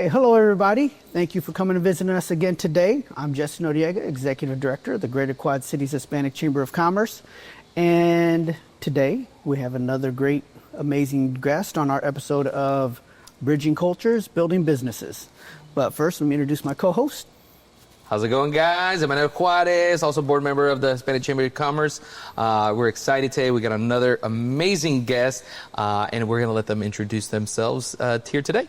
right, hello everybody. Thank you for coming and visiting us again today. I'm Jesse Noriega, Executive Director of the Greater Quad Cities Hispanic Chamber of Commerce. And today we have another great, amazing guest on our episode of Bridging Cultures, Building Businesses. But first, let me introduce my co-host. How's it going, guys? I'm Manuel Juarez, also board member of the Hispanic Chamber of Commerce. We're excited today. We got another amazing guest, and we're going to let them introduce themselves here today.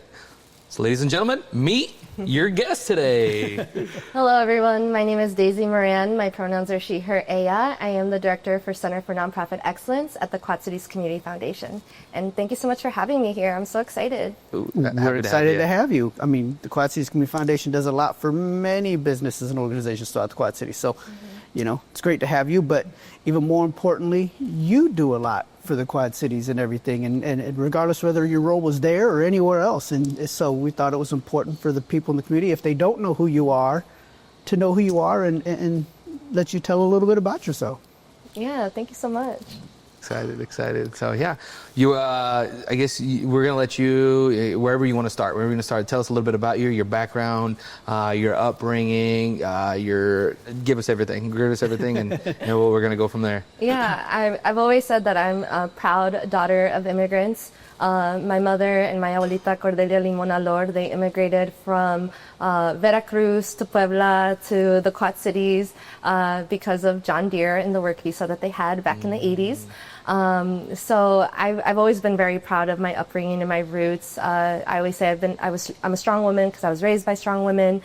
So, ladies and gentlemen, meet your guest today. Hello, everyone. My name is Daisy Moran. My pronouns are she, her, ella. I am the director for Center for Nonprofit Excellence at the Quad Cities Community Foundation. And thank you so much for having me here. I'm so excited. We're excited to have you. I mean, the Quad Cities Community Foundation does a lot for many businesses and organizations throughout the Quad Cities. So, you know, it's great to have you. But even more importantly, you do a lot for the Quad Cities and everything, and regardless whether your role was there or anywhere else. And so we thought it was important for the people in the community, if they don't know who you are, to know who you are and let you tell a little bit about yourself. Yeah, thank you so much. Excited. So yeah, you. I guess we're gonna let you wherever you want to start. Wherever you want to start, tell us a little bit about you, your background, your upbringing, give us everything, and we're gonna go from there. Yeah, I've always said that I'm a proud daughter of immigrants. My mother and my abuelita Cordelia Limona Lord, they immigrated from Veracruz to Puebla to the Quad Cities because of John Deere and the work visa that they had back in the 80s. So I've always been very proud of my upbringing and my roots. I always say I'm a strong woman because I was raised by strong women.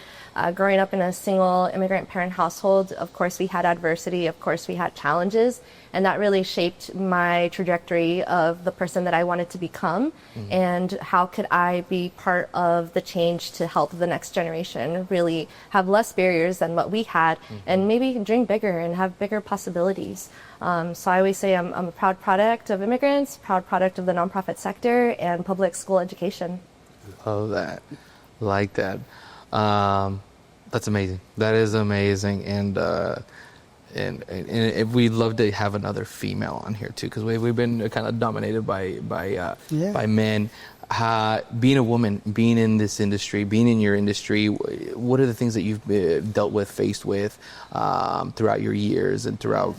Growing up in a single immigrant parent household, of course we had adversity, of course we had challenges, and that really shaped my trajectory of the person that I wanted to become, and how could I be part of the change to help the next generation really have less barriers than what we had, and maybe dream bigger and have bigger possibilities. So I always say I'm a proud product of immigrants, proud product of the nonprofit sector and public school education. Love that. Like that. That's amazing. That is amazing. And we'd love to have another female on here too, because we've been kind of dominated by men. Being a woman, being in this industry, being in your industry, what are the things that you've dealt with, faced with throughout your years and throughout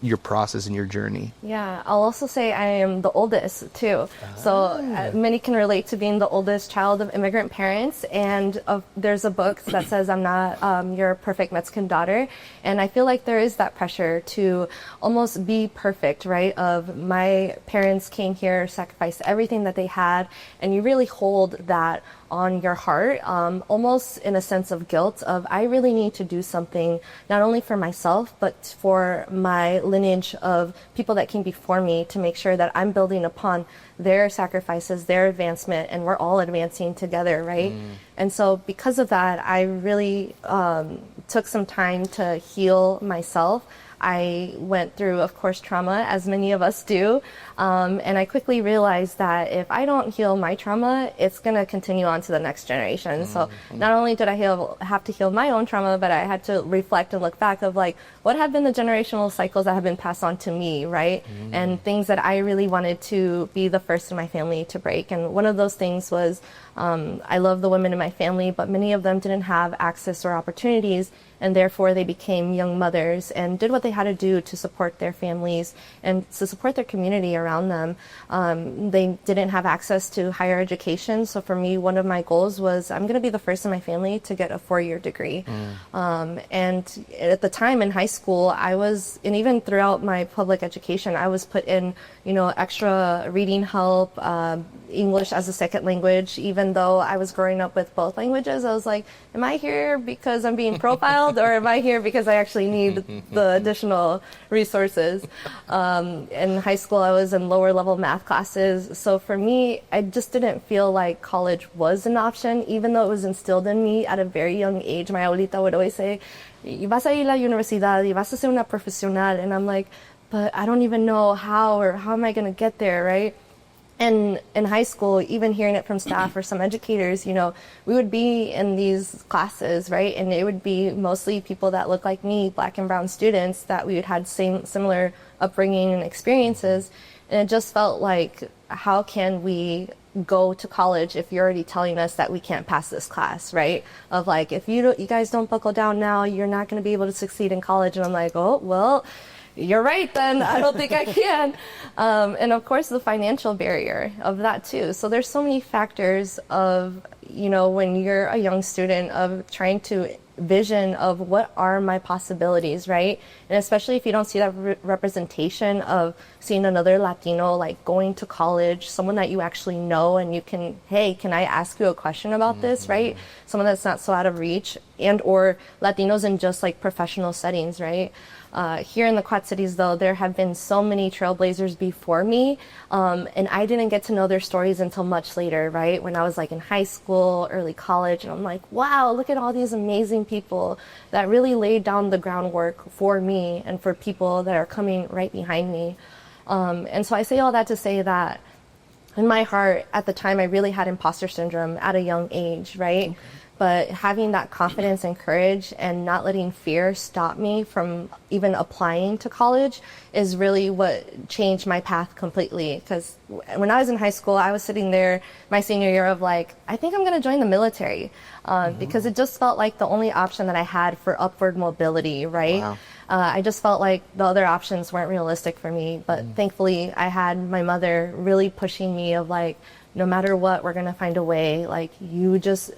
your process and your journey? Yeah, I'll also say I am the oldest too. So many can relate to being the oldest child of immigrant parents, and there's a book that says I'm not your perfect Mexican daughter, and I feel like there is that pressure to almost be perfect, right? Of my parents came here, sacrificed everything that they had, and you really hold that on your heart, almost in a sense of guilt of I really need to do something not only for myself but for my lineage of people that came before me, to make sure that I'm building upon their sacrifices, their advancement, and we're all advancing together, right? And so because of that, I really took some time to heal myself. I went through, of course, trauma, as many of us do, and I quickly realized that if I don't heal my trauma, it's going to continue on to the next generation. So not only did I have to heal my own trauma, but I had to reflect and look back of like, what have been the generational cycles that have been passed on to me, right? And things that I really wanted to be the first in my family to break. And one of those things was, I love the women in my family, but many of them didn't have access or opportunities, and therefore they became young mothers and did what they had to do to support their families and to support their community around them. They didn't have access to higher education, so for me, one of my goals was I'm going to be the first in my family to get a 4-year degree. And at the time in high school, and even throughout my public education, I was put in, extra reading help, English as a second language. Even though I was growing up with both languages, I was like, am I here because I'm being profiled, or am I here because I actually need the additional resources? In high school, I was in lower level math classes. So for me, I just didn't feel like college was an option, even though it was instilled in me at a very young age. My abuelita would always say, y vas a ir a la universidad, y vas a ser una profesional. And I'm like, but I don't even know how am I going to get there, right? And in high school, even hearing it from staff or some educators, we would be in these classes, right? And it would be mostly people that look like me, Black and brown students, that we had had similar upbringing and experiences. And it just felt like, how can we go to college if you're already telling us that we can't pass this class, right? Of like, if you guys don't buckle down now, you're not going to be able to succeed in college. And I'm like, oh, well, you're right then. I don't think I can. And of course, the financial barrier of that too. So there's so many factors of, you know, when you're a young student, of trying to vision of what are my possibilities, right? And especially if you don't see that representation of seeing another Latino like going to college, someone that you actually know and you can, hey, can I ask you a question about this, right? Someone that's not so out of reach, and or Latinos in just like professional settings, right? Here in the Quad Cities, though, there have been so many trailblazers before me, and I didn't get to know their stories until much later, right? When I was like in high school, early college, and I'm like, wow, look at all these amazing people that really laid down the groundwork for me and for people that are coming right behind me. And so I say all that to say that in my heart, at the time, I really had imposter syndrome at a young age, right? Okay. But having that confidence and courage and not letting fear stop me from even applying to college is really what changed my path completely. Because when I was in high school, I was sitting there my senior year of like, I think I'm going to join the military, because it just felt like the only option that I had for upward mobility, right? Wow. I just felt like the other options weren't realistic for me. But thankfully, I had my mother really pushing me of like, no matter what, we're going to find a way. Like, you just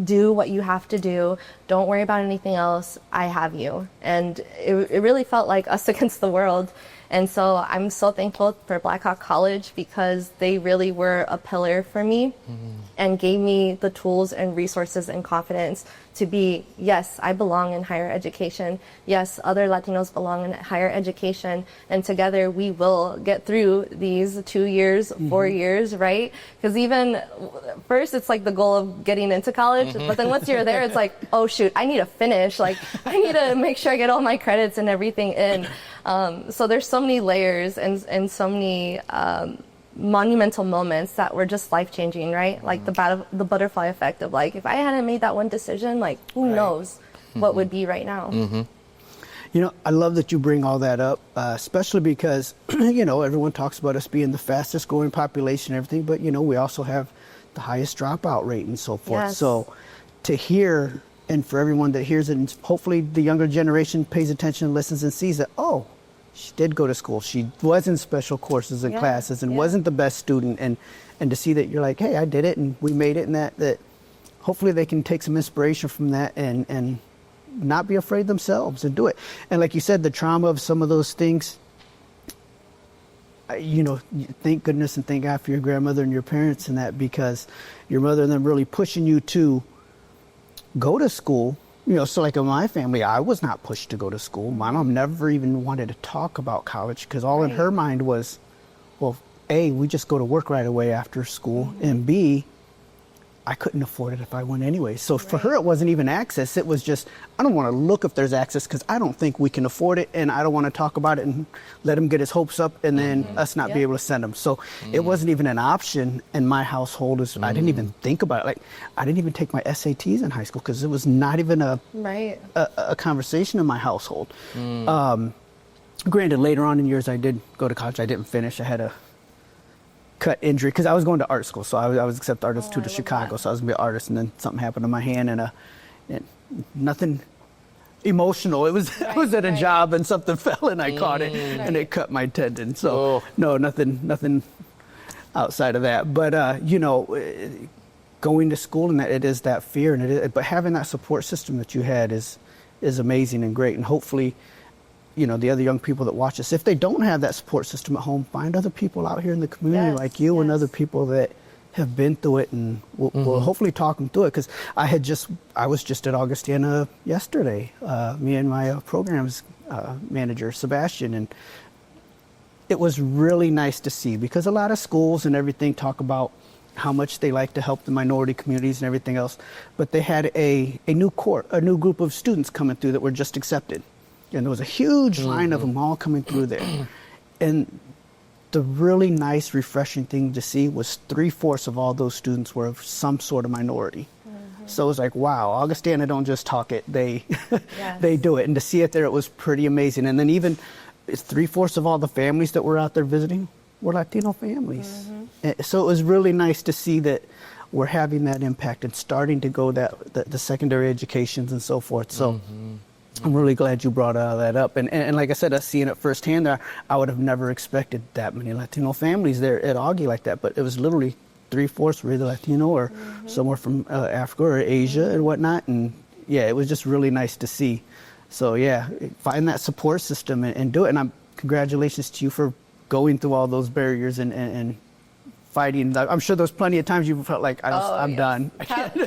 do what you have to do. Don't worry about anything else. I have you. And it really felt like us against the world. And so I'm so thankful for Black Hawk College, because they really were a pillar for me and gave me the tools and resources and confidence to be, yes, I belong in higher education. Yes, other Latinos belong in higher education. And together we will get through these 2 years, 4 years, right? Because even first it's like the goal of getting into college. But then once you're there, it's like, oh shoot, I need to finish. Like, I need to make sure I get all my credits and everything in. So there's so many layers and so many monumental moments that were just life-changing, right? Like the butterfly effect of like, if I hadn't made that one decision, like who knows what would be right now. You know, I love that you bring all that up, especially because, you know, everyone talks about us being the fastest growing population and everything, but, you know, we also have the highest dropout rate and so forth. Yes. So to hear, and for everyone that hears it, and hopefully the younger generation pays attention, listens, and sees that, oh, she did go to school. She was in special courses and classes and wasn't the best student. And to see that you're like, hey, I did it and we made it, and that hopefully they can take some inspiration from that and not be afraid themselves and do it. And like you said, the trauma of some of those things, you know, thank goodness and thank God for your grandmother and your parents and that, because your mother and them really pushing you to go to school. You know, so like in my family, I was not pushed to go to school. My mom never even wanted to talk about college, because all in her mind was, well, A, we just go to work right away after school, and B, I couldn't afford it if I went anyway. So for her, it wasn't even access. It was just, I don't want to look if there's access, because I don't think we can afford it, and I don't want to talk about it and let him get his hopes up and then us not be able to send him. So it wasn't even an option in my household. I didn't even think about it. Like, I didn't even take my SATs in high school, because it was not even a conversation in my household. Granted, later on in years, I did go to college. I didn't finish. I had a cut injury, because I was going to art school, so I was accepted Art Institute of Chicago, so I was gonna be an artist, and then something happened to my hand, and nothing emotional. It was I was at a job and something fell and I caught it and it cut my tendon. So no, nothing outside of that. But you know, going to school and that, it is that fear, and but having that support system that you had is amazing and great, and hopefully, you know, the other young people that watch us, if they don't have that support system at home, find other people out here in the community like you and other people that have been through it, and we'll hopefully talk them through it. Because I was just at Augustana yesterday, me and my programs manager, Sebastian, and it was really nice to see, because a lot of schools and everything talk about how much they like to help the minority communities and everything else, but they had a new group of students coming through that were just accepted. And there was a huge line of them all coming through there. And the really nice, refreshing thing to see was 3/4 of all those students were of some sort of minority. So it was like, wow, Augustana don't just talk it, they they do it. And to see it there, it was pretty amazing. And then even 3/4 of all the families that were out there visiting were Latino families. So it was really nice to see that we're having that impact and starting to go the secondary educations and so forth. So I'm really glad you brought all that up. And like I said, us seeing it firsthand there, I would have never expected that many Latino families there at Augie like that. But it was literally 3/4 were either Latino or somewhere from Africa or Asia and whatnot. And yeah, it was just really nice to see. So yeah, find that support system and do it. And congratulations to you for going through all those barriers and fighting. I'm sure there's plenty of times you felt like I'm done.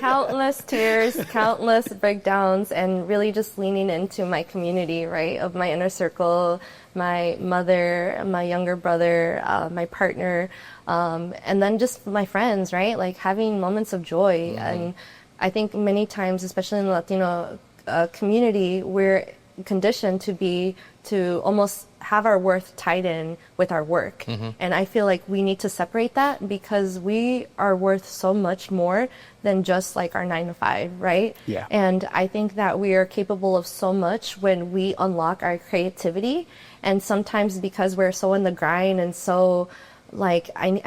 Countless tears, countless breakdowns, and really just leaning into my community, right, of my inner circle, my mother, my younger brother, my partner, and then just my friends, right, like having moments of joy. And I think many times, especially in the Latino community, we're conditioned to almost have our worth tied in with our work. And I feel like we need to separate that, because we are worth so much more than just like our 9 to 5, right? Yeah. And I think that we are capable of so much when we unlock our creativity. And sometimes because we're so in the grind and so like I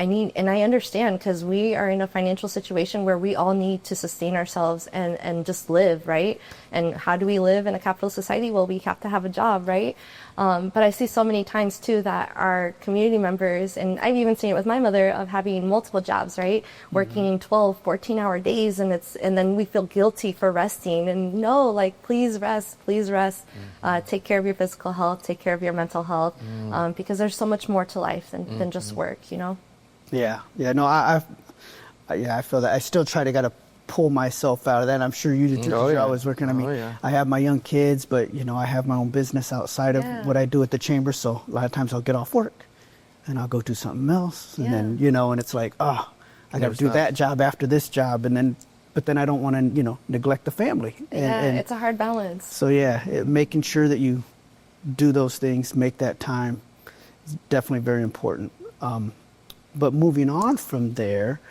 understand, because we are in a financial situation where we all need to sustain ourselves and just live, right? And how do we live in a capitalist society? Well, we have to have a job, right? But I see so many times too that our community members, and I've even seen it with my mother, of having multiple jobs, right? Working 12, 14-hour days, and then we feel guilty for resting. And no, like, please rest. Take care of your physical health, take care of your mental health, because there's so much more to life than just work, you know? Yeah. No, I feel that. I still gotta pull myself out of that. I'm sure you do too, because you're always working. I mean, I have my young kids, but I have my own business outside of what I do at the chamber. So a lot of times I'll get off work and I'll go do something else, and then and it's like, I got to do that job after this job, but then I don't want to neglect the family. And it's a hard balance. So making sure that you do those things, make that time, is definitely very important. But moving on from there,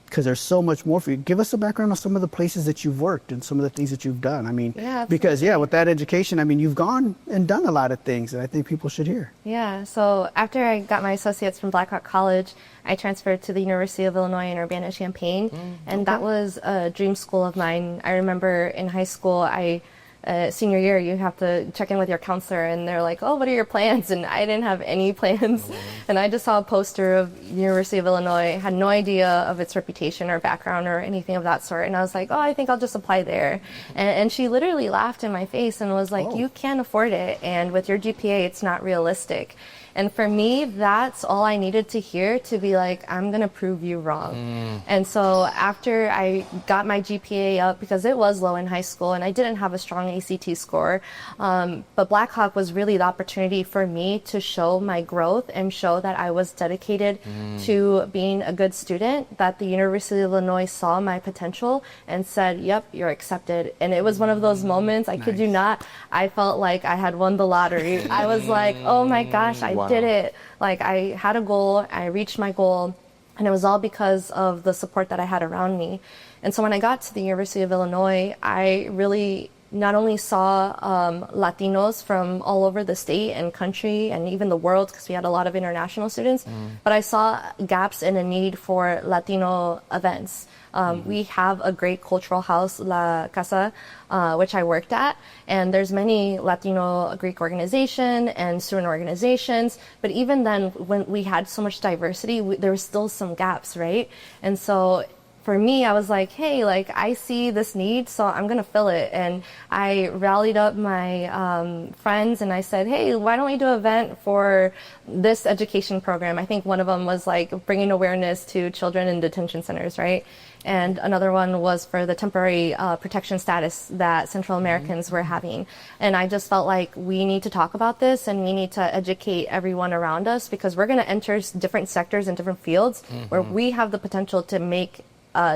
because there's so much more for you. Give us a background on some of the places that you've worked and some of the things that you've done. I mean, because with that education, I mean, you've gone and done a lot of things that I think people should hear. Yeah. So after I got my associates from Blackhawk College, I transferred to the University of Illinois in Urbana-Champaign, and that was a dream school of mine. I remember in high school, senior year, you have to check in with your counselor, and they're like, "Oh, what are your plans?" And I didn't have any plans. And I just saw a poster of University of Illinois, had no idea of its reputation or background or anything of that sort. And I was like, "Oh, I think I'll just apply there." And she literally laughed in my face and was like, "You can't afford it. And with your GPA, it's not realistic." And for me, that's all I needed to hear to be like, I'm going to prove you wrong. And so after I got my GPA up, because it was low in high school and I didn't have a strong ACT score, but Blackhawk was really the opportunity for me to show my growth and show that I was dedicated to being a good student, that the University of Illinois saw my potential and said, "Yep, you're accepted." And it was one of those moments, I kid you not, I felt like I had won the lottery. I was like, oh my gosh, I did it. Like, I had a goal, I reached my goal, and it was all because of the support that I had around me. And so when I got to the University of Illinois, I really not only saw Latinos from all over the state and country and even the world, because we had a lot of international students, but I saw gaps in a need for Latino events. We have a great cultural house, La Casa, which I worked at, and there's many Latino Greek organization and student organizations, but even then, when we had so much diversity, there was still some gaps, right? And so for me, I was like, hey, like, I see this need, so I'm going to fill it. And I rallied up my friends and I said, hey, why don't we do an event for this education program? I think one of them was like bringing awareness to children in detention centers, right? And another one was for the temporary protection status that Central Americans were having. And I just felt like we need to talk about this and we need to educate everyone around us, because we're going to enter different sectors and different fields where we have the potential to make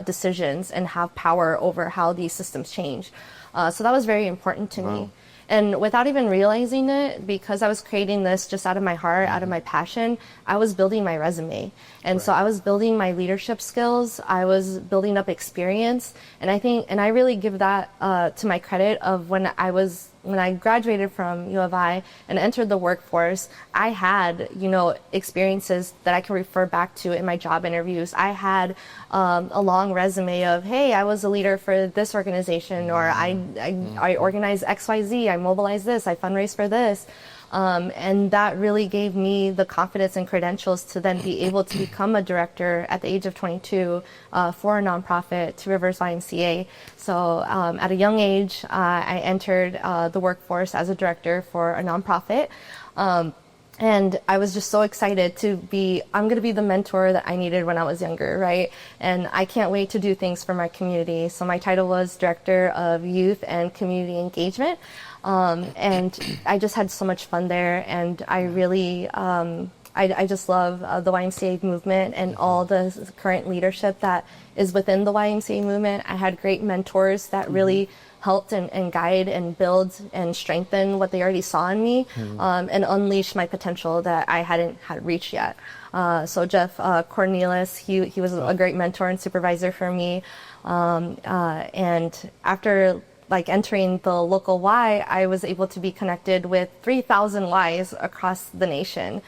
decisions and have power over how these systems change. So that was very important to me. And without even realizing it, because I was creating this just out of my heart, out of my passion, I was building my resume. And so I was building my leadership skills. I was building up experience. And I really give that to my credit of when I was when I graduated from U of I and entered the workforce, I had, experiences that I can refer back to in my job interviews. I had a long resume of, hey, I was a leader for this organization, or I organized XYZ, I mobilized this, I fundraised for this. And that really gave me the confidence and credentials to then be able to become a director at the age of 22 for a nonprofit, Two Rivers YMCA. So at a young age, I entered the workforce as a director for a nonprofit. And I was just so excited I'm going to be the mentor that I needed when I was younger, right? And I can't wait to do things for my community. So my title was Director of Youth and Community Engagement. And I just had so much fun there. And I really, I just love the YMCA movement and all the current leadership that is within the YMCA movement. I had great mentors that really helped and guide and build and strengthen what they already saw in me, and unleash my potential that I hadn't reached yet. So Jeff Cornelius, he was a great mentor and supervisor for me. And after entering the local Y, I was able to be connected with 3,000 Ys across the nation,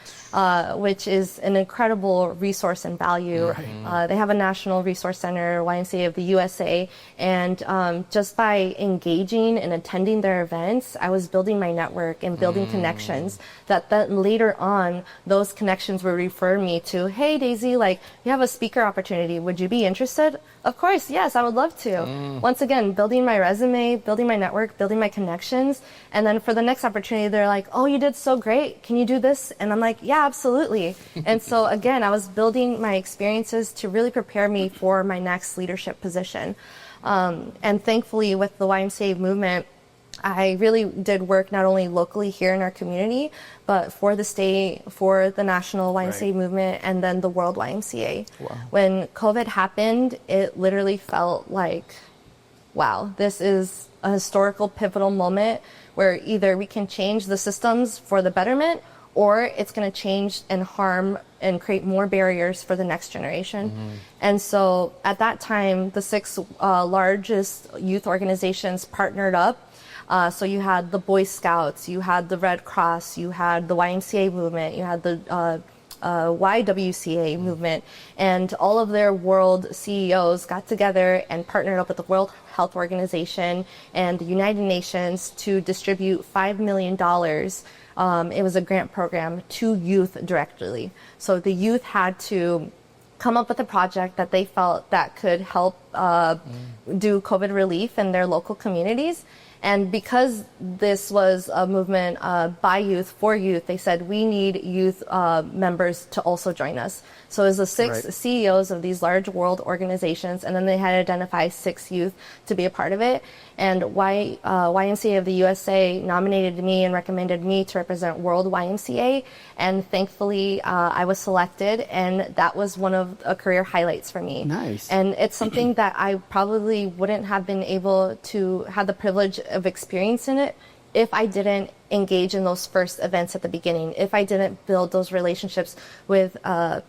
which is an incredible resource and value. Right. They have a national resource center, YMCA of the USA, and just by engaging and attending their events, I was building my network and building connections that then later on, those connections would refer me to, hey, Daisy, you have a speaker opportunity. Would you be interested? Of course, yes, I would love to. Once again, building my resume, building my network, building my connections. And then for the next opportunity, they're like, oh, you did so great. Can you do this? And I'm like, yeah, absolutely. And so again, I was building my experiences to really prepare me for my next leadership position. And thankfully with the YMCA movement, I really did work not only locally here in our community, but for the state, for the national YMCA movement, and then the World YMCA. Wow. When COVID happened, it literally felt like, wow, this is a historical pivotal moment where either we can change the systems for the betterment, or it's going to change and harm and create more barriers for the next generation. And so at that time, the 6 largest youth organizations partnered up. So you had the Boy Scouts, you had the Red Cross, you had the YMCA movement, you had the YWCA movement, and all of their world CEOs got together and partnered up with the World Health Organization and the United Nations to distribute $5 million. It was a grant program to youth directly. So the youth had to come up with a project that they felt that could help do COVID relief in their local communities. And because this was a movement by youth, for youth, they said, we need youth members to also join us. So it was the 6 CEOs of these large world organizations, and then they had identified 6 youth to be a part of it. And YMCA of the USA nominated me and recommended me to represent World YMCA. And thankfully, I was selected, and that was one of the career highlights for me. Nice. And it's something that I probably wouldn't have been able to have the privilege of experiencing it if I didn't engage in those first events at the beginning, if I didn't build those relationships with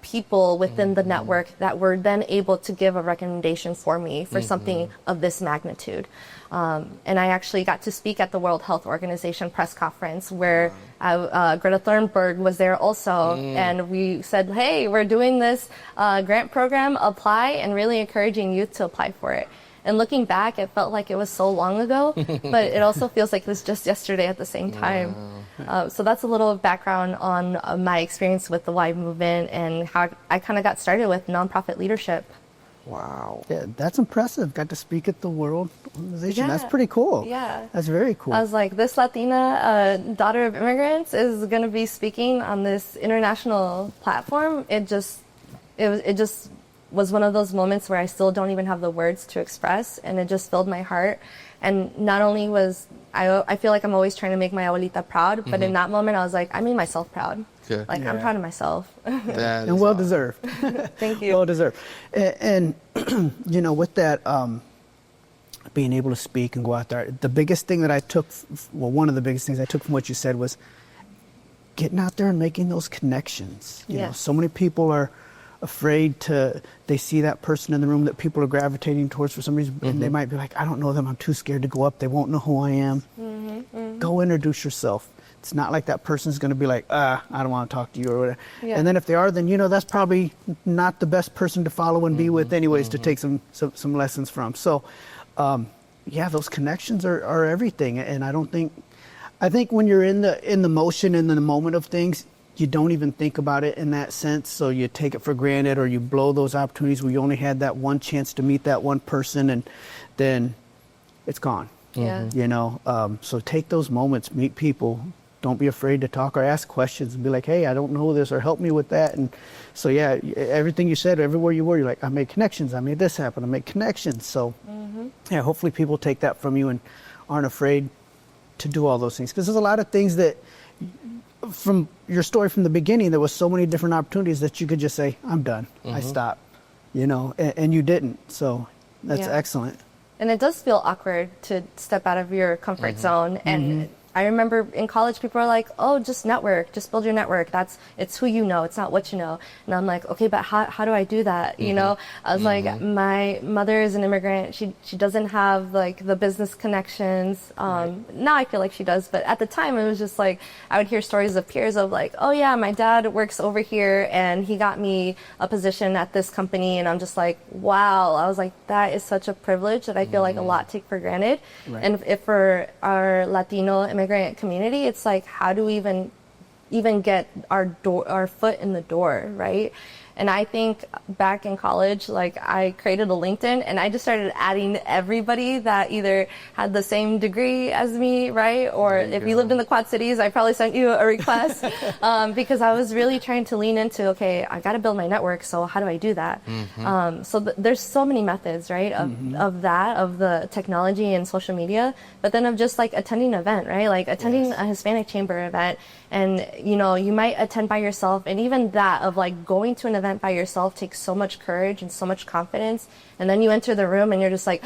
people within the network that were then able to give a recommendation for me for something of this magnitude. And I actually got to speak at the World Health Organization press conference where Greta Thunberg was there also. And we said, hey, we're doing this grant program, apply, and really encouraging youth to apply for it. And looking back, it felt like it was so long ago, but it also feels like it was just yesterday at the same time. Wow. So that's a little background on my experience with the Y movement and how I kind of got started with nonprofit leadership. Wow. Yeah, that's impressive. Got to speak at the World Organization. Yeah. That's pretty cool. Yeah. That's very cool. I was like, this Latina daughter of immigrants is going to be speaking on this international platform. It just was one of those moments where I still don't even have the words to express, and it just filled my heart. And not only was I feel like I'm always trying to make my abuelita proud, but in that moment I was like, I made myself proud. Good. Like, I'm proud of myself. And well deserved. Thank you. Well deserved. And with that, being able to speak and go out there, the biggest thing that I took, one of the biggest things I took from what you said was getting out there and making those connections. You know, so many people are afraid they see that person in the room that people are gravitating towards for some reason, and they might be like, I don't know them, I'm too scared to go up, they won't know who I am. go introduce yourself. It's not like that person's going to be like, I don't want to talk to you or whatever. Yeah. And then if they are, then, that's probably not the best person to follow and be with anyways, to take some lessons from. So, those connections are everything. And I think when you're in the motion and in the moment of things, you don't even think about it in that sense. So you take it for granted, or you blow those opportunities where you only had that one chance to meet that one person, and then it's gone. Yeah. So take those moments, meet people. Don't be afraid to talk or ask questions and be like, hey, I don't know this, or help me with that. And so, everything you said, everywhere you were, you're like, I made connections. I made this happen. I made connections. So, hopefully people take that from you and aren't afraid to do all those things. Because there's a lot of things that, from your story from the beginning, there was so many different opportunities that you could just say, I'm done. I stopped, and you didn't. So that's excellent. And it does feel awkward to step out of your comfort zone. And I remember in college, people are like, oh, just network, just build your network. It's who you know, it's not what you know. And I'm like, okay, but how do I do that? I was like, my mother is an immigrant. She doesn't have like the business connections. Now I feel like she does, but at the time it was just like, I would hear stories of peers of like, oh yeah, my dad works over here and he got me a position at this company. And I'm just like, wow. I was like, that is such a privilege that I feel like a lot take for granted. Right. And if for our Latino immigrant community, it's like, how do we even get our foot in the door, right? And I think back in college, like I created a LinkedIn and I just started adding everybody that either had the same degree as me, right? Or if you lived in the Quad Cities, I probably sent you a request because I was really trying to lean into, okay, I got to build my network. So how do I do that? There's so many methods, right? Of the technology and social media, but then of just like attending an event, right? Like attending a Hispanic Chamber event. And, you might attend by yourself. And even that of like going to an event by yourself takes so much courage and so much confidence. And then you enter the room and you're just like,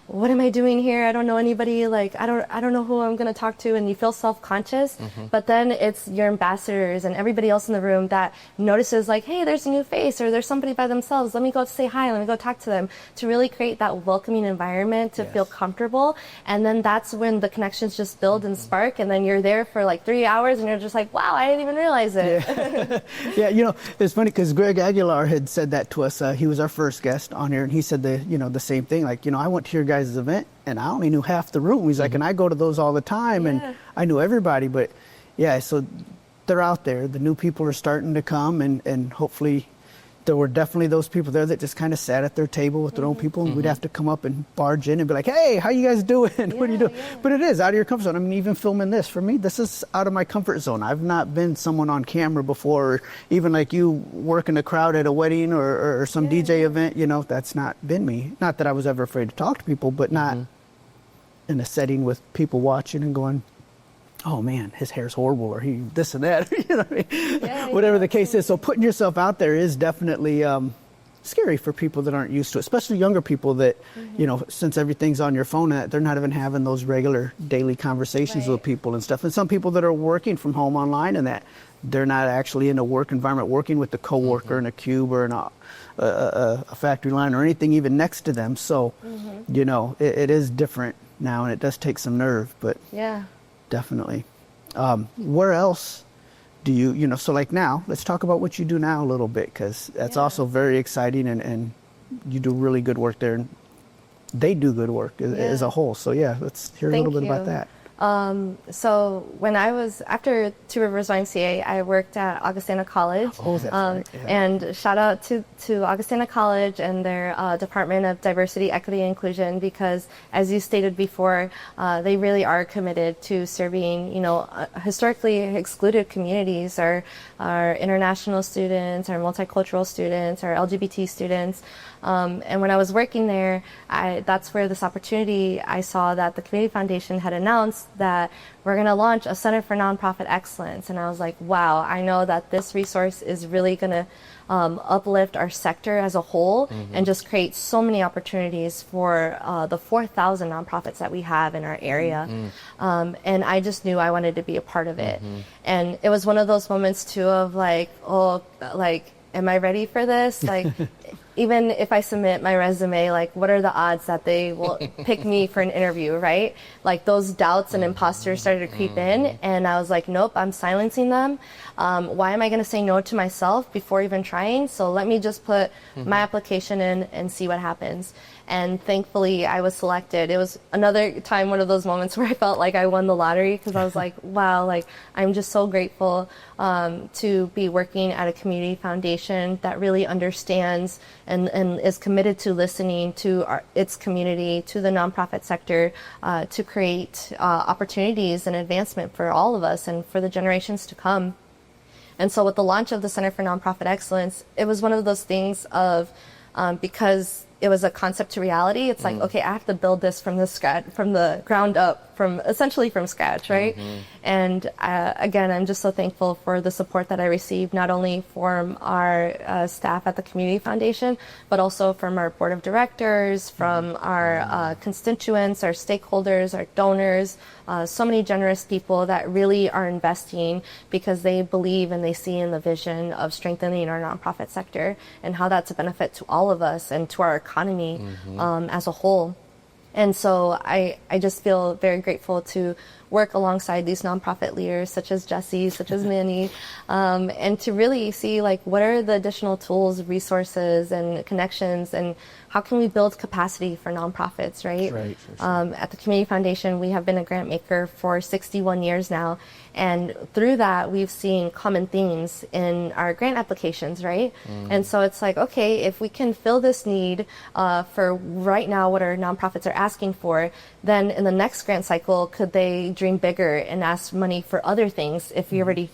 what am I doing here? I don't know anybody. Like, I don't know who I'm going to talk to. And you feel self-conscious. But then it's your ambassadors and everybody else in the room that notices like, hey, there's a new face or there's somebody by themselves. Let me go say hi. Let me go talk to them, to really create that welcoming environment, to feel comfortable. And then that's when the connections just build and spark. And then you're there for like 3 hours and you're just like, wow, I didn't even realize it. Yeah, it's funny because Greg Aguilar had said that to us. He was our first guest on here, and he said the same thing. Like, I went to your guys' event and I only knew half the room. He's like, and I go to those all the time, and I knew everybody. But so they're out there. The new people are starting to come, and hopefully there were definitely those people there that just kind of sat at their table with their own people, and we'd have to come up and barge in and be like, hey, how you guys doing? What are you doing? But it is out of your comfort zone. I mean, even filming this, for me, this is out of my comfort zone. I've not been someone on camera before, or even like you working a crowd at a wedding or some DJ event, that's not been me. Not that I was ever afraid to talk to people, but not in a setting with people watching and going, oh man, his hair's horrible, or he this and that, whatever the case is. So putting yourself out there is definitely scary for people that aren't used to it, especially younger people that, since everything's on your phone, they're not even having those regular daily conversations with people and stuff. And some people that are working from home online and that they're not actually in a work environment, working with a coworker in a cube or in a factory line or anything even next to them. So, it is different now, and it does take some nerve, but definitely. Where else do you, so like now, let's talk about what you do now a little bit, because that's also very exciting, and you do really good work there, and they do good work as a whole. So let's hear a little bit about that. So when I was, after Two Rivers YMCA, I worked at Augustana College. Oh, that's right. Yeah. And shout out to Augustana College and their Department of Diversity, Equity, and Inclusion, because as you stated before, they really are committed to serving, historically excluded communities, our international students, our multicultural students, our LGBT students. And when I was working there, that's where this opportunity, I saw that the Community Foundation had announced that we're going to launch a Center for Nonprofit Excellence. And I was like, wow, I know that this resource is really going to uplift our sector as a whole and just create so many opportunities for the 4,000 nonprofits that we have in our area. And I just knew I wanted to be a part of it. And it was one of those moments too of like, oh, like, am I ready for this? Like, even if I submit my resume, like what are the odds that they will pick me for an interview, right? Like those doubts and imposters started to creep in, and I was like, nope, I'm silencing them. Why am I going to say no to myself before even trying? So let me just put my application in and see what happens. And thankfully I was selected. It was another time, one of those moments where I felt like I won the lottery, because I was like, wow, like I'm just so grateful to be working at a community foundation that really understands and is committed to listening to its community, to the nonprofit sector, to create opportunities and advancement for all of us and for the generations to come. And so with the launch of the Center for Nonprofit Excellence, it was one of those things of, because it was a concept to reality, it's like, okay, I have to build this from the ground up, essentially from scratch, right? And again, I'm just so thankful for the support that I received, not only from our staff at the Community Foundation, but also from our board of directors, from our constituents, our stakeholders, our donors, so many generous people that really are investing because they believe and they see in the vision of strengthening our nonprofit sector and how that's a benefit to all of us and to our economy as a whole. And so I just feel very grateful to work alongside these nonprofit leaders such as Jesse, such as Manny, and to really see like what are the additional tools, resources, and connections, and how can we build capacity for nonprofits, right? Right, for sure. At the Community Foundation, we have been a grant maker for 61 years now. And through that, we've seen common themes in our grant applications, right? And so it's like, okay, if we can fill this need for right now what our nonprofits are asking for, then in the next grant cycle, could they dream bigger and ask money for other things if we already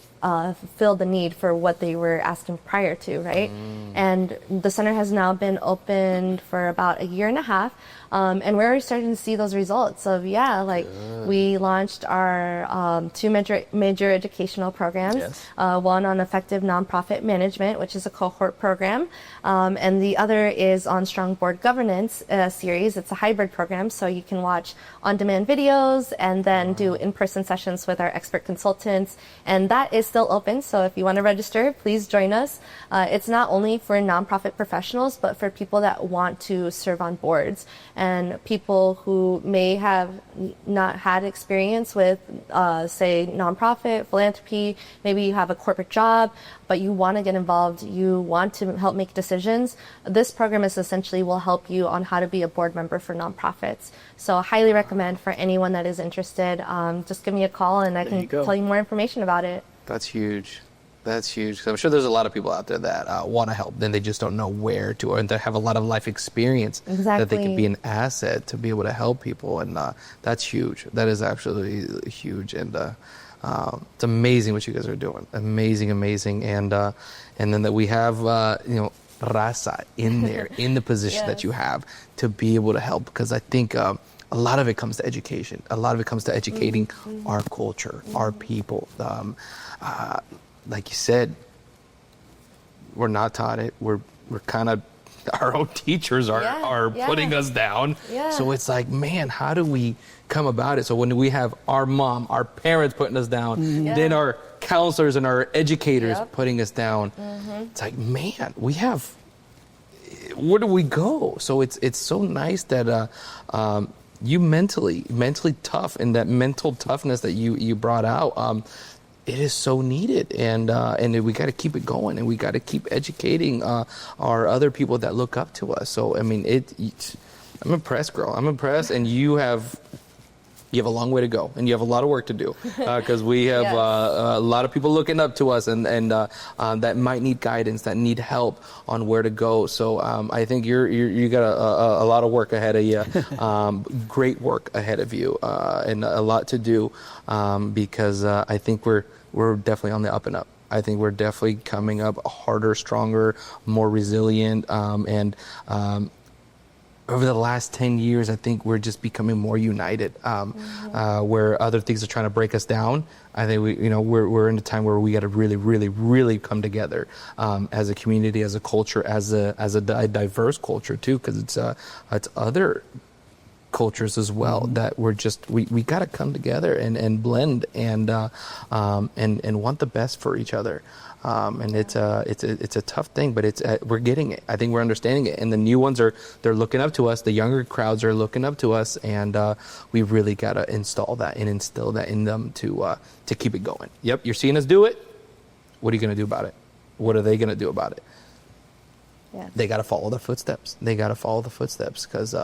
filled the need for what they were asking prior to, right? And the center has now been opened for about a year and a half. And we're already starting to see those results of, we launched our two major educational programs, one on effective nonprofit management, which is a cohort program, and the other is on strong board governance series. It's a hybrid program, so you can watch on-demand videos and then do in-person sessions with our expert consultants, and that is still open, so if you want to register, please join us. It's not only for nonprofit professionals, but for people that want to serve on boards, and people who may have not had experience with, say, nonprofit, philanthropy. Maybe you have a corporate job, but you want to get involved, you want to help make decisions. This program is essentially will help you on how to be a board member for nonprofits. So I highly recommend for anyone that is interested, just give me a call and I can tell you more information about it. That's huge. That's huge. So I'm sure there's a lot of people out there that want to help, then they just don't know where to, and they have a lot of life experience that they can be an asset to be able to help people, and that's huge. That is absolutely huge, and it's amazing what you guys are doing. Amazing, and then that we have Raza in there in the position that you have to be able to help, because I think a lot of it comes to education. A lot of it comes to educating our culture, our people. Like you said, we're not taught it. We're kind of, our own teachers are putting us down. So it's like, man, how do we come about it? So when we have our mom, our parents putting us down, then our counselors and our educators putting us down, it's like, man, we have, where do we go? So it's so nice that you mentally tough, and that mental toughness that you brought out, it is so needed, and we got to keep it going, and we got to keep educating our other people that look up to us. So I mean, I'm impressed, girl. I'm impressed, and you have a long way to go, and you have a lot of work to do, because we have a lot of people looking up to us, and that might need guidance, that need help on where to go. So I think you got a lot of work ahead of you, great work ahead of you, and a lot to do, because I think we're definitely on the up and up. I think we're definitely coming up harder, stronger, more resilient, and over the last 10 years, I think we're just becoming more united, where other things are trying to break us down. I think we're in a time where we got to really, really, really come together as a community, as a culture, as a diverse culture too, because it's other cultures as well, that we're just we got to come together and blend and want the best for each other. And it's a tough thing, but we're getting it. I think we're understanding it, and the new ones they're looking up to us. The younger crowds are looking up to us, and we really got to install that and instill that in them to keep it going. Yep, you're seeing us do it. What are you going to do about it? What are they going to do about it? Yeah. They got to follow the footsteps. They got to follow the footsteps because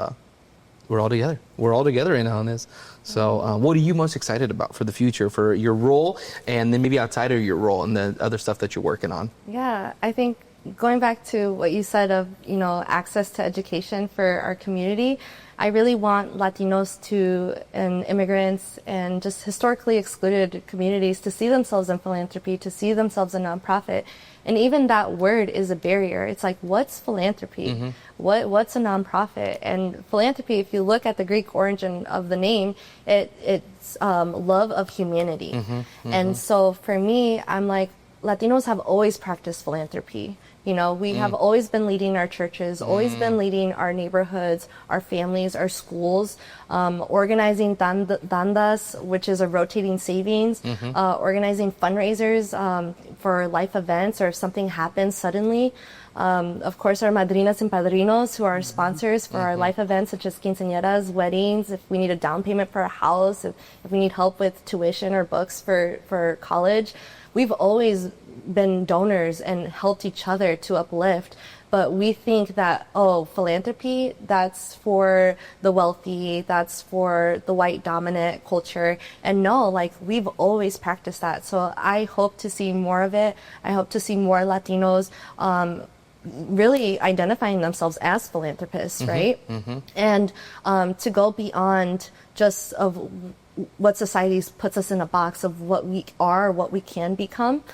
we're all together. We're all together in on this. So what are you most excited about for the future, for your role, and then maybe outside of your role and the other stuff that you're working on? Yeah, I think going back to what you said of, access to education for our community, I really want Latinos and immigrants and just historically excluded communities to see themselves in philanthropy, to see themselves in nonprofit. And even that word is a barrier. It's like, what's philanthropy? Mm-hmm. What's a nonprofit? And philanthropy, if you look at the Greek origin of the name, it's love of humanity. Mm-hmm. Mm-hmm. And so for me, I'm like, Latinos have always practiced philanthropy. We have always been leading our churches, always been leading our neighborhoods, our families, our schools, organizing tandas, which is a rotating savings, organizing fundraisers for life events or if something happens suddenly. Of course, our madrinas and padrinos, who are sponsors for our life events, such as quinceañeras, weddings, if we need a down payment for a house, if we need help with tuition or books for college. We've always been donors and helped each other to uplift, but we think that, philanthropy, that's for the wealthy, that's for the white dominant culture. And no, we've always practiced that. So I hope to see more of it. I hope to see more Latinos really identifying themselves as philanthropists, right? Mm-hmm. And to go beyond just of what society puts us in a box of what we are, what we can become.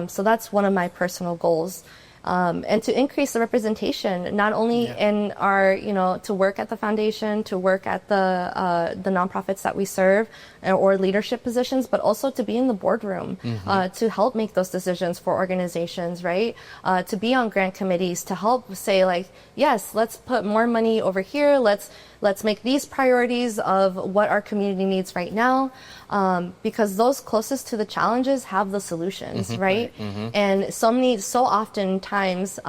So that's one of my personal goals. And to increase the representation, not only in our, to work at the foundation, to work at the nonprofits that we serve or leadership positions, but also to be in the boardroom, to help make those decisions for organizations, right? To be on grant committees, to help say yes, let's put more money over here. Let's make these priorities of what our community needs right now, because those closest to the challenges have the solutions, right? Mm-hmm. And so oftentimes,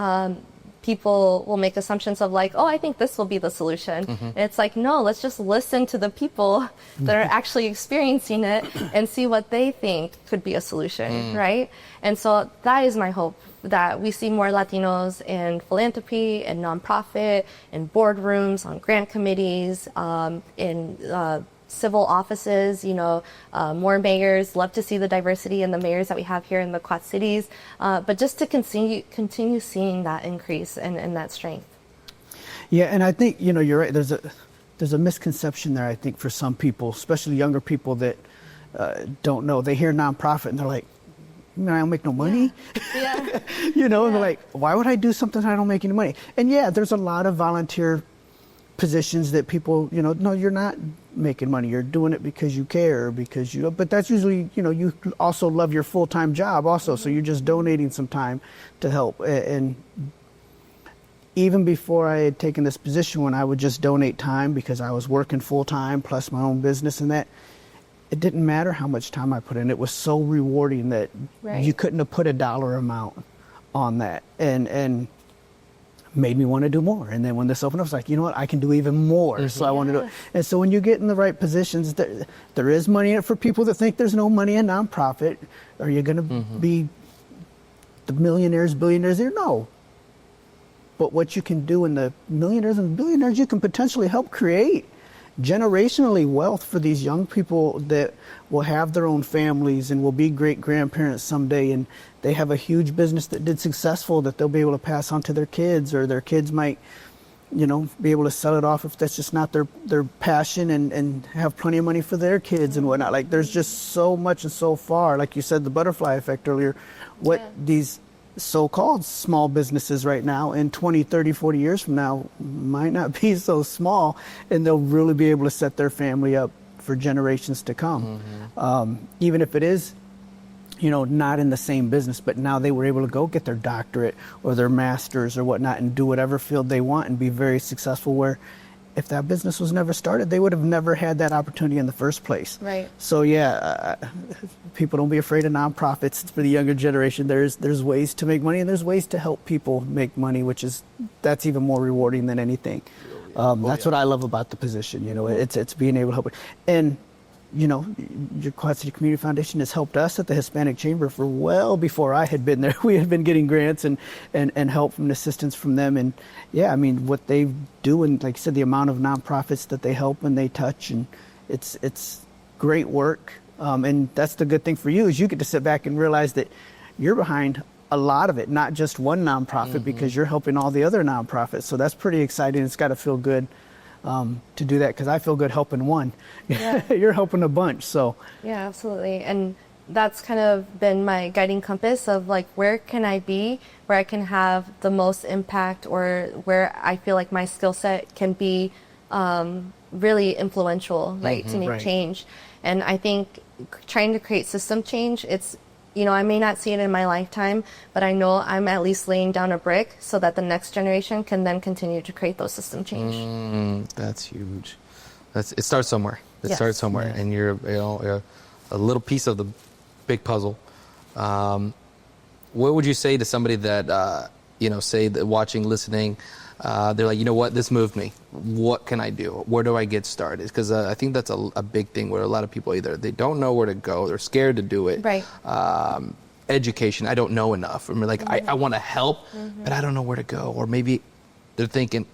people will make assumptions of I think this will be the solution. Mm-hmm. And it's no, let's just listen to the people that are actually experiencing it and see what they think could be a solution, right? And so that is my hope, that we see more Latinos in philanthropy and nonprofit, in boardrooms, on grant committees, in civil offices, more mayors. Love to see the diversity in the mayors that we have here in the Quad Cities, but just to continue seeing that increase and that strength. Yeah, and I think, you're right. There's a misconception there, I think, for some people, especially younger people that don't know. They hear nonprofit and they're like, I don't make no money. Yeah. And they're like, why would I do something I don't make any money? And there's a lot of volunteer positions that people, no, you're not making money. You're doing it because you care, but that's usually, you also love your full-time job also. So you're just donating some time to help. And even before I had taken this position, when I would just donate time because I was working full-time plus my own business and that, it didn't matter how much time I put in. It was so rewarding that you couldn't have put a dollar amount on that, and made me want to do more. And then when this opened up, I was like, you know what, I can do even more. Mm-hmm. So I want to do it. And so when you get in the right positions, there is money in it for people that think there's no money in nonprofit. Are you going to be the millionaires, billionaires there? No. But what you can do in the millionaires and billionaires, you can potentially help create generationally wealth for these young people that will have their own families and will be great grandparents someday, and they have a huge business that did successful that they'll be able to pass on to their kids, or their kids might be able to sell it off if that's just not their passion, and have plenty of money for their kids and whatnot. There's just so much and so far, like you said, the butterfly effect earlier, these so-called small businesses right now in 20, 30, 40 years from now might not be so small, and they'll really be able to set their family up for generations to come. Mm-hmm. Even if it is, not in the same business, but now they were able to go get their doctorate or their master's or whatnot and do whatever field they want and be very successful, where if that business was never started, they would have never had that opportunity in the first place. Right. So people don't be afraid of nonprofits. For the younger generation, there's ways to make money, and there's ways to help people make money, that's even more rewarding than anything. That's what I love about the position. It's being able to help. And your Quad City Community Foundation has helped us at the Hispanic Chamber for well before I had been there. We had been getting grants and help and assistance from them. And what they do, and like I said, the amount of nonprofits that they help and they touch, and it's great work. And that's the good thing for you, is you get to sit back and realize that you're behind a lot of it, not just one nonprofit, because you're helping all the other nonprofits. So that's pretty exciting. It's got to feel good to do that, because I feel good helping one. Yeah. You're helping a bunch. So yeah, absolutely. And that's kind of been my guiding compass of like, where can I be where I can have the most impact, or where I feel like my skill set can be really influential, right, to make change. And I think trying to create system change, it's, I may not see it in my lifetime, but I know I'm at least laying down a brick so that the next generation can then continue to create those system change. That's huge. It starts somewhere. Yes. Starts somewhere, and you're a little piece of the big puzzle. What would you say to somebody that say that watching, listening, they're like, you know what, this moved me. What can I do? Where do I get started? Because I think that's a big thing where a lot of people either they don't know where to go, they're scared to do it. Right. Education, I don't know enough. I mean, like I want to help, but I don't know where to go. Or maybe they're thinking,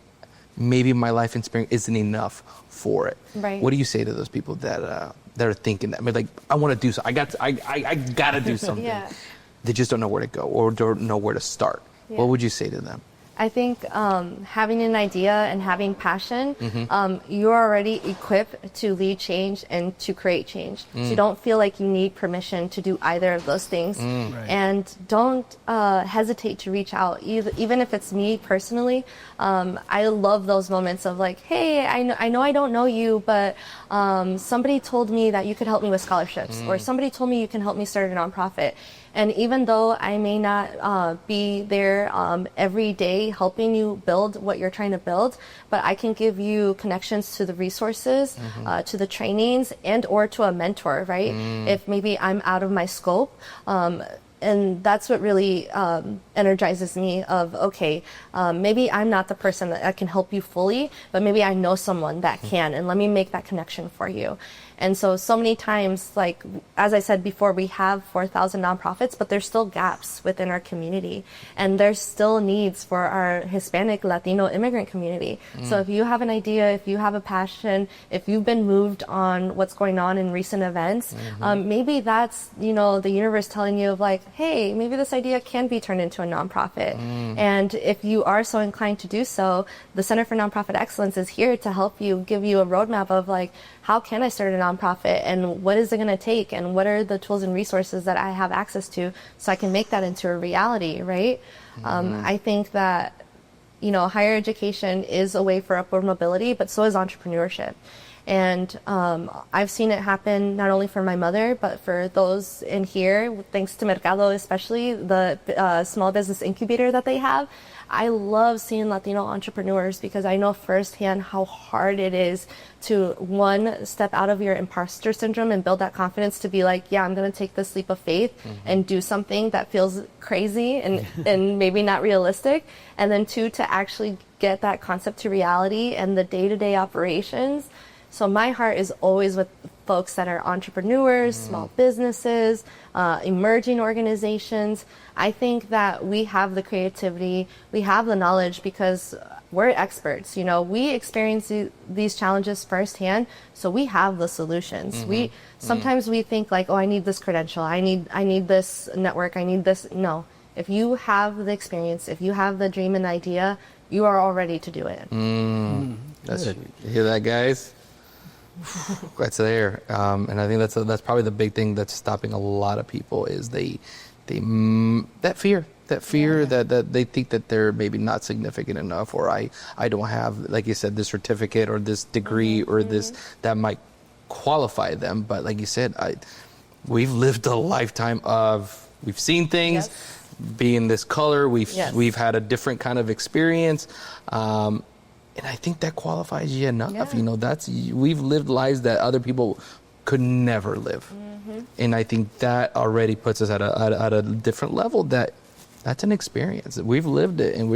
maybe my life experience isn't enough for it. Right. What do you say to those people that are thinking that? I mean, like, I want to do something. I got to do something. Yeah. They just don't know where to go or don't know where to start. Yeah. What would you say to them? I think having an idea and having passion, you're already equipped to lead change and to create change. So you don't feel like you need permission to do either of those things. Right. And don't hesitate to reach out, even if it's me personally. I love those moments of like, hey, I know I don't know you, but somebody told me that you could help me with scholarships, or somebody told me you can help me start a nonprofit. And even though I may not be there every day helping you build what you're trying to build, but I can give you connections to the resources, to the trainings, and or to a mentor, right? If maybe I'm out of my scope. And that's what really energizes me of, okay, maybe I'm not the person that can help you fully, but maybe I know someone that can, and let me make that connection for you. And so many times, like, as I said before, we have 4,000 nonprofits, but there's still gaps within our community. And there's still needs for our Hispanic, Latino immigrant community. So if you have an idea, if you have a passion, if you've been moved on what's going on in recent events, maybe that's, the universe telling you of like, hey, maybe this idea can be turned into a nonprofit. And if you are so inclined to do so, the Center for Nonprofit Excellence is here to help you, give you a roadmap of like, how can I start a nonprofit, and what is it going to take, and what are the tools and resources that I have access to so I can make that into a reality, right? I think that, higher education is a way for upward mobility, but so is entrepreneurship. And I've seen it happen not only for my mother, but for those in here, thanks to Mercado especially, the small business incubator that they have. I love seeing Latino entrepreneurs because I know firsthand how hard it is to, one, step out of your imposter syndrome and build that confidence to be like, yeah, I'm going to take this leap of faith and do something that feels crazy and maybe not realistic. And then two, to actually get that concept to reality and the day-to-day operations. So my heart is always with folks that are entrepreneurs, small businesses, emerging organizations. I think that we have the creativity, we have the knowledge because we're experts. We experience these challenges firsthand, so we have the solutions. Sometimes we think like, oh, I need this credential, I need this network, I need this. No, if you have the experience, if you have the dream and idea, you are all ready to do it. You hear that, guys? That's there, and I think that's probably the big thing that's stopping a lot of people is that fear that they think that they're maybe not significant enough, or I don't have, like you said, this certificate or this degree or this that might qualify them. But like you said, we've lived a lifetime of, we've seen things, being this color, we've had a different kind of experience. And I think that qualifies you enough. You know, we've lived lives that other people could never live. And I think that already puts us at a different level. That's an experience. We've lived it, and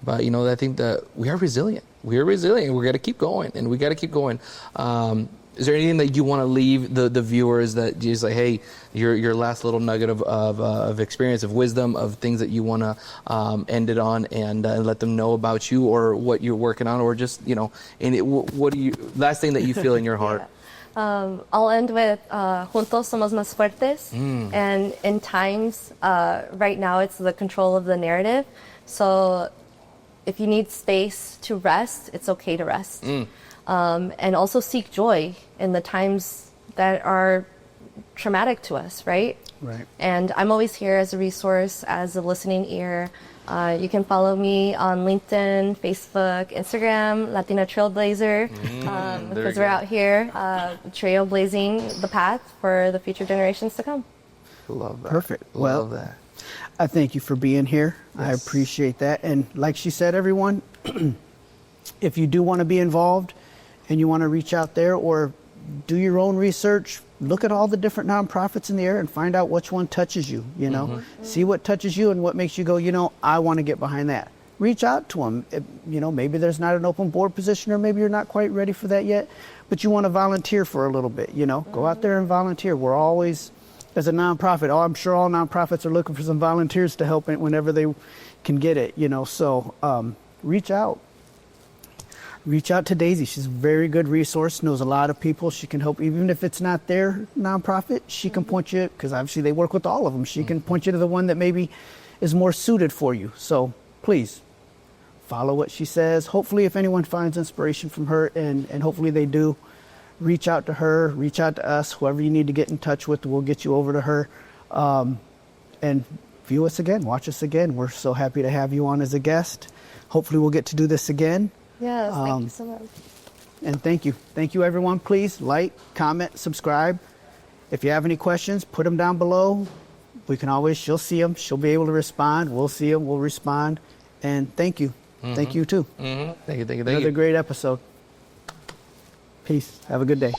but you know, I think that we are resilient. We're resilient. We got to keep going, and we got to keep going. Is there anything that you want to leave the viewers that just like, hey, your last little nugget of experience, of wisdom, of things that you want to end it on, and let them know about you or what you're working on, or just, you know, what do you, last thing that you feel in your heart? I'll end with Juntos somos más fuertes. And in times, right now, it's the control of the narrative. So if you need space to rest, it's okay to rest. And also seek joy in the times that are traumatic to us, right? Right. And I'm always here as a resource, as a listening ear. You can follow me on LinkedIn, Facebook, Instagram, Latina Trailblazer, because we're out here trailblazing the path for the future generations to come. Love that. Perfect. Love well, that. I thank you for being here. Yes. I appreciate that. And like she said, everyone, if you do want to be involved and you want to reach out there or do your own research, look at all the different nonprofits in the area and find out which one touches you, you know. See what touches you and what makes you go, you know, I want to get behind that. Reach out to them. You know, maybe there's not an open board position, or maybe you're not quite ready for that yet, but you want to volunteer for a little bit, you know. Go out there and volunteer. We're always, as a nonprofit, I'm sure all nonprofits are looking for some volunteers to help whenever they can get it, you know. So reach out. Reach out to Daisy. She's a very good resource, knows a lot of people. She can help, even if it's not their nonprofit, she can point you, because obviously they work with all of them. She can point you to the one that maybe is more suited for you. So please follow what she says. Hopefully, if anyone finds inspiration from her, and hopefully they do, reach out to her, reach out to us, whoever you need to get in touch with, we'll get you over to her. And view us again, watch us again. We're so happy to have you on as a guest. Hopefully we'll get to do this again. Yes, thank you so much. And thank you. Thank you, everyone. Please like, comment, subscribe. If you have any questions, put them down below. We can always, she'll see them. She'll be able to respond. We'll see them. We'll respond. And thank you. Thank you, too. Thank you. Another great episode. Peace. Have a good day.